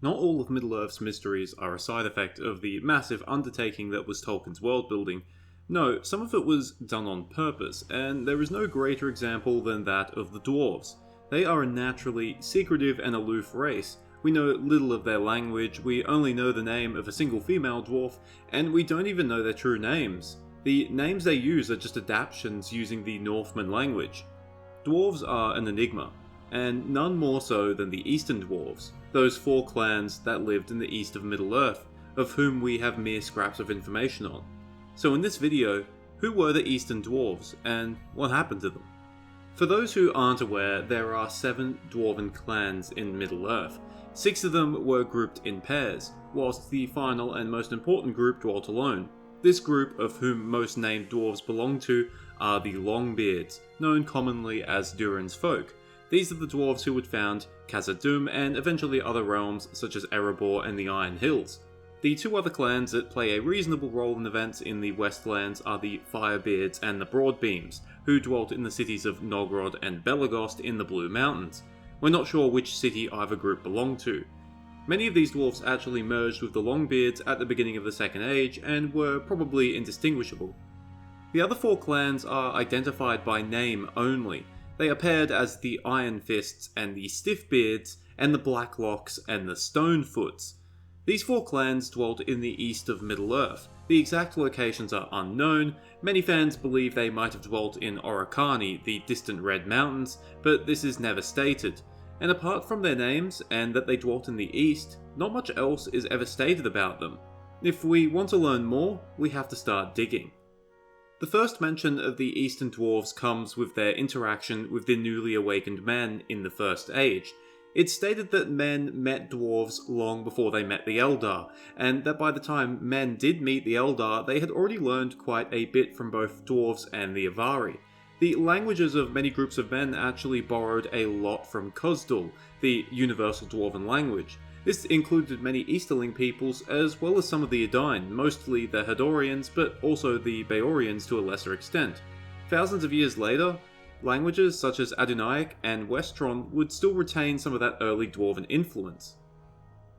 Not all of Middle-earth's mysteries are a side effect of the massive undertaking that was Tolkien's world-building. No, some of it was done on purpose, and there is no greater example than that of the Dwarves. They are a naturally secretive and aloof race. We know little of their language, we only know the name of a single female dwarf, and we don't even know their true names. The names they use are just adaptations using the Northman language. Dwarves are an enigma, and none more so than the Eastern Dwarves, those 4 clans that lived in the east of Middle-earth, of whom we have mere scraps of information on. So in this video, who were the Eastern Dwarves, and what happened to them? For those who aren't aware, there are 7 Dwarven clans in Middle-earth. 6 of them were grouped in pairs, whilst the final and most important group dwelt alone. This group, of whom most named dwarves belong to, are the Longbeards, known commonly as Durin's folk. These are the dwarves who would found Khazad-dûm and eventually other realms such as Erebor and the Iron Hills. The 2 other clans that play a reasonable role in events in the Westlands are the Firebeards and the Broadbeams, who dwelt in the cities of Nogrod and Belagost in the Blue Mountains. We're not sure which city either group belonged to. Many of these dwarves actually merged with the Longbeards at the beginning of the Second Age and were probably indistinguishable. The other 4 clans are identified by name only. They are paired as the Iron Fists and the Stiffbeards, and the Blacklocks and the Stonefoots. These 4 clans dwelt in the east of Middle-earth. The exact locations are unknown. Many fans believe they might have dwelt in Oricani, the distant Red Mountains, but this is never stated. And apart from their names, and that they dwelt in the east, not much else is ever stated about them. If we want to learn more, we have to start digging. The first mention of the Eastern Dwarves comes with their interaction with the newly awakened men in the First Age. It's stated that men met dwarves long before they met the Eldar, and that by the time men did meet the Eldar, they had already learned quite a bit from both dwarves and the Avari. The languages of many groups of men actually borrowed a lot from Khazad-dûm, the universal dwarven language. This included many Easterling peoples as well as some of the Edain, mostly the Hadorians, but also the Baorians to a lesser extent. Thousands of years later, languages such as Adunaic and Westron would still retain some of that early dwarven influence.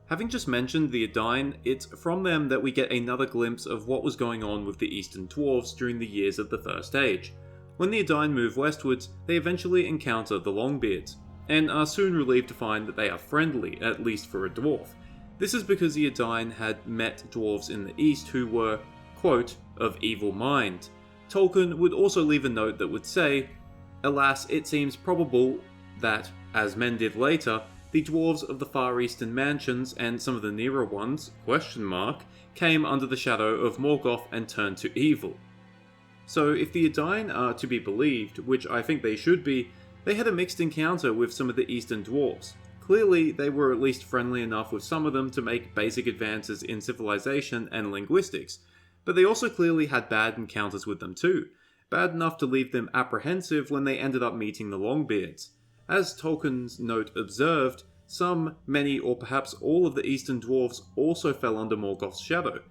Having just mentioned the Edain, it's from them that we get another glimpse of what was going on with the Eastern Dwarves during the years of the First Age. When the Edain move westwards, they eventually encounter the Longbeards, and are soon relieved to find that they are friendly, at least for a dwarf. This is because the Edain had met dwarves in the east who were, quote, of evil mind. Tolkien would also leave a note that would say, alas, it seems probable that, as men did later, the dwarves of the far eastern mansions and some of the nearer ones, came under the shadow of Morgoth and turned to evil. So if the Edain are to be believed, which I think they should be, they had a mixed encounter with some of the eastern dwarves. Clearly, they were at least friendly enough with some of them to make basic advances in civilization and linguistics, but they also clearly had bad encounters with them too. Bad enough to leave them apprehensive when they ended up meeting the Longbeards. As Tolkien's note observed, some, many, or perhaps all of the Eastern Dwarves also fell under Morgoth's shadow.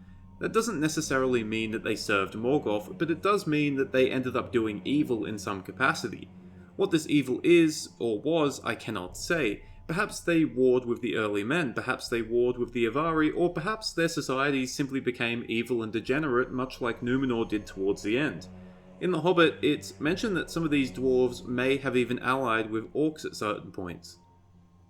That doesn't necessarily mean that they served Morgoth, but it does mean that they ended up doing evil in some capacity. What this evil is, or was, I cannot say. Perhaps they warred with the early men, perhaps they warred with the Avari, or perhaps their societies simply became evil and degenerate, much like Númenor did towards the end. In The Hobbit, it's mentioned that some of these dwarves may have even allied with orcs at certain points.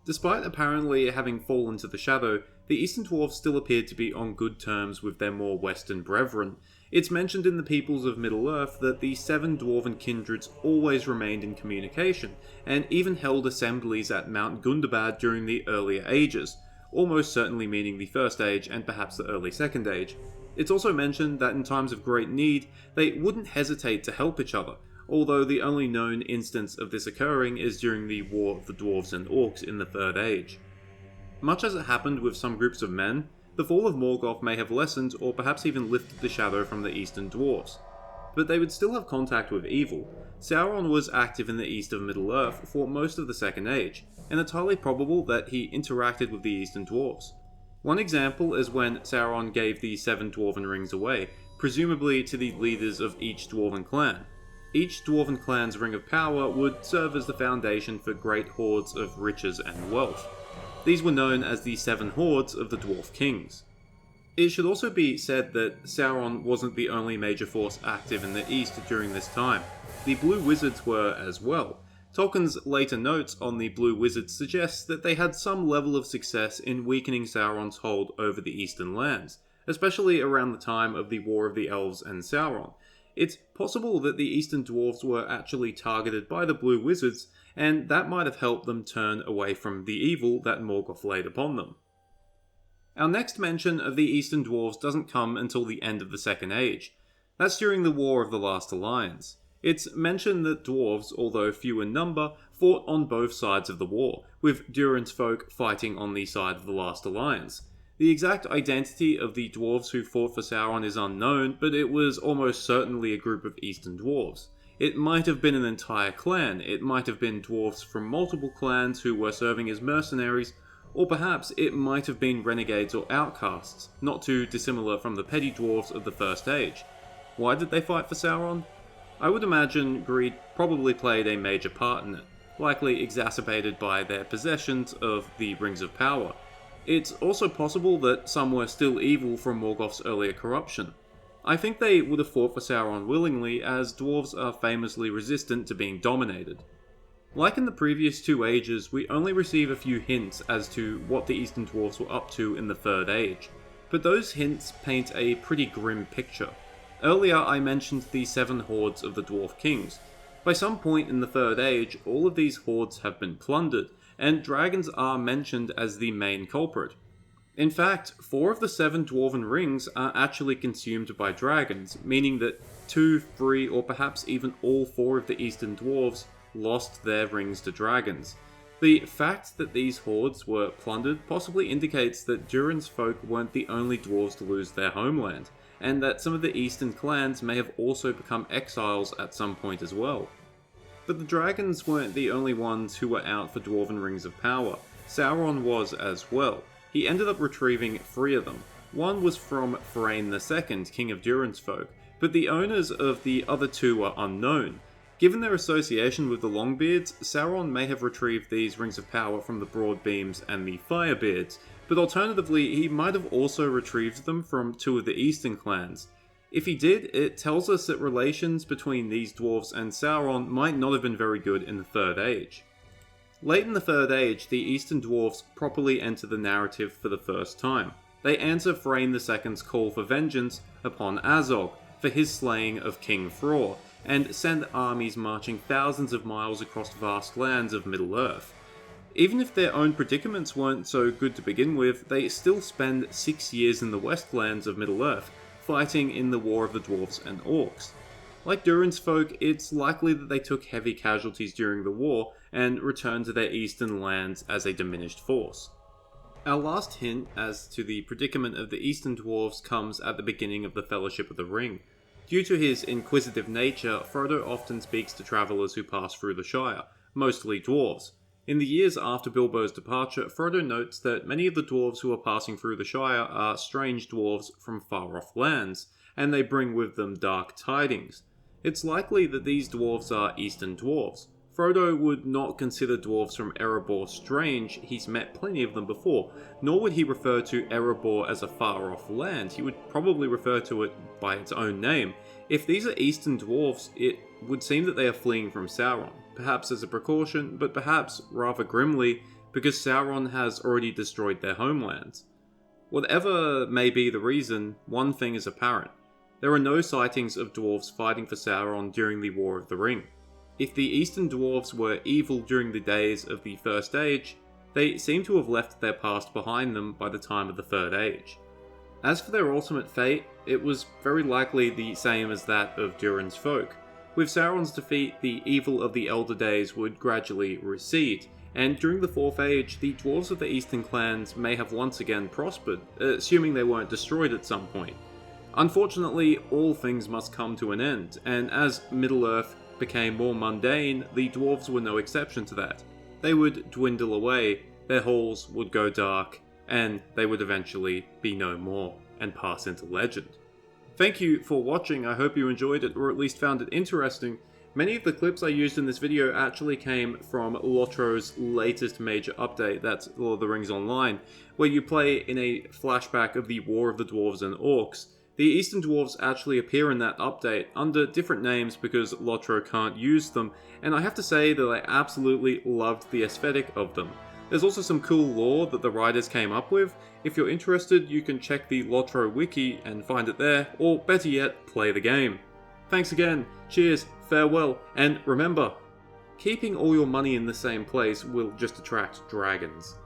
Despite apparently having fallen to the shadow, the Eastern Dwarves still appeared to be on good terms with their more western brethren. It's mentioned in the Peoples of Middle-earth that the 7 dwarven kindreds always remained in communication, and even held assemblies at Mount Gundabad during the earlier ages, almost certainly meaning the First Age and perhaps the early Second Age. It's also mentioned that in times of great need, they wouldn't hesitate to help each other, although the only known instance of this occurring is during the War of the Dwarves and Orcs in the Third Age. Much as it happened with some groups of men, the fall of Morgoth may have lessened or perhaps even lifted the shadow from the Eastern Dwarves. But they would still have contact with evil. Sauron was active in the east of Middle-earth for most of the Second Age, and it's highly probable that he interacted with the Eastern Dwarves. One example is when Sauron gave the 7 Dwarven rings away, presumably to the leaders of each Dwarven clan. Each Dwarven clan's ring of power would serve as the foundation for great hoards of riches and wealth. These were known as the Seven Hordes of the Dwarf Kings. It should also be said that Sauron wasn't the only major force active in the East during this time. The Blue Wizards were as well. Tolkien's later notes on the Blue Wizards suggest that they had some level of success in weakening Sauron's hold over the Eastern lands, especially around the time of the War of the Elves and Sauron. It's possible that the Eastern Dwarves were actually targeted by the Blue Wizards, and that might have helped them turn away from the evil that Morgoth laid upon them. Our next mention of the Eastern Dwarves doesn't come until the end of the Second Age. That's during the War of the Last Alliance. It's mentioned that dwarves, although few in number, fought on both sides of the war, with Durin's folk fighting on the side of the Last Alliance. The exact identity of the dwarves who fought for Sauron is unknown, but it was almost certainly a group of Eastern dwarves. It might have been an entire clan, it might have been dwarves from multiple clans who were serving as mercenaries, or perhaps it might have been renegades or outcasts, not too dissimilar from the petty dwarves of the First Age. Why did they fight for Sauron? I would imagine greed probably played a major part in it, likely exacerbated by their possessions of the Rings of Power. It's also possible that some were still evil from Morgoth's earlier corruption. I think they would have fought for Sauron willingly, as dwarves are famously resistant to being dominated. Like in the previous two ages, we only receive a few hints as to what the Eastern Dwarves were up to in the Third Age, but those hints paint a pretty grim picture. Earlier I mentioned the Seven Hordes of the Dwarf Kings. By some point in the Third Age, all of these hordes have been plundered, and dragons are mentioned as the main culprit. In fact, 4 of the 7 Dwarven rings are actually consumed by dragons, meaning that 2, 3, or perhaps even all 4 of the Eastern Dwarves lost their rings to dragons. The fact that these hordes were plundered possibly indicates that Durin's folk weren't the only dwarves to lose their homeland, and that some of the Eastern clans may have also become exiles at some point as well. But the dragons weren't the only ones who were out for Dwarven Rings of Power. Sauron was as well. He ended up retrieving 3 of them. One was from Thrain II, king of Durin's folk, but the owners of the other 2 are unknown. Given their association with the Longbeards, Sauron may have retrieved these Rings of Power from the Broadbeams and the Firebeards, but alternatively he might have also retrieved them from 2 of the Eastern clans. If he did, it tells us that relations between these dwarves and Sauron might not have been very good in the Third Age. Late in the Third Age, the Eastern Dwarves properly enter the narrative for the first time. They answer Thrain II's call for vengeance upon Azog for his slaying of King Thror, and send armies marching thousands of miles across vast lands of Middle-earth. Even if their own predicaments weren't so good to begin with, they still spend 6 years in the Westlands of Middle-earth, fighting in the War of the Dwarves and Orcs. Like Durin's folk, it's likely that they took heavy casualties during the war and returned to their eastern lands as a diminished force. Our last hint as to the predicament of the Eastern Dwarves comes at the beginning of the Fellowship of the Ring. Due to his inquisitive nature, Frodo often speaks to travellers who pass through the Shire, mostly dwarves. In the years after Bilbo's departure, Frodo notes that many of the dwarves who are passing through the Shire are strange dwarves from far-off lands, and they bring with them dark tidings. It's likely that these dwarves are Eastern dwarves. Frodo would not consider dwarves from Erebor strange, he's met plenty of them before, nor would he refer to Erebor as a far-off land, he would probably refer to it by its own name. If these are Eastern dwarves, it would seem that they are fleeing from Sauron, perhaps as a precaution, but perhaps rather grimly, because Sauron has already destroyed their homelands. Whatever may be the reason, one thing is apparent. There are no sightings of dwarves fighting for Sauron during the War of the Ring. If the Eastern Dwarves were evil during the days of the First Age, they seem to have left their past behind them by the time of the Third Age. As for their ultimate fate, it was very likely the same as that of Durin's folk. With Sauron's defeat, the evil of the Elder Days would gradually recede, and during the Fourth Age, the dwarves of the Eastern clans may have once again prospered, assuming they weren't destroyed at some point. Unfortunately, all things must come to an end, and as Middle-earth became more mundane, the dwarves were no exception to that. They would dwindle away, their halls would go dark, and they would eventually be no more, and pass into legend. Thank you for watching, I hope you enjoyed it, or at least found it interesting. Many of the clips I used in this video actually came from LOTRO's latest major update, that's Lord of the Rings Online, where you play in a flashback of the War of the Dwarves and Orcs. The Eastern Dwarves actually appear in that update under different names because LOTRO can't use them, and I have to say that I absolutely loved the aesthetic of them. There's also some cool lore that the writers came up with. If you're interested, you can check the LOTRO wiki and find it there, or better yet, play the game. Thanks again, cheers, farewell, and remember, keeping all your money in the same place will just attract dragons.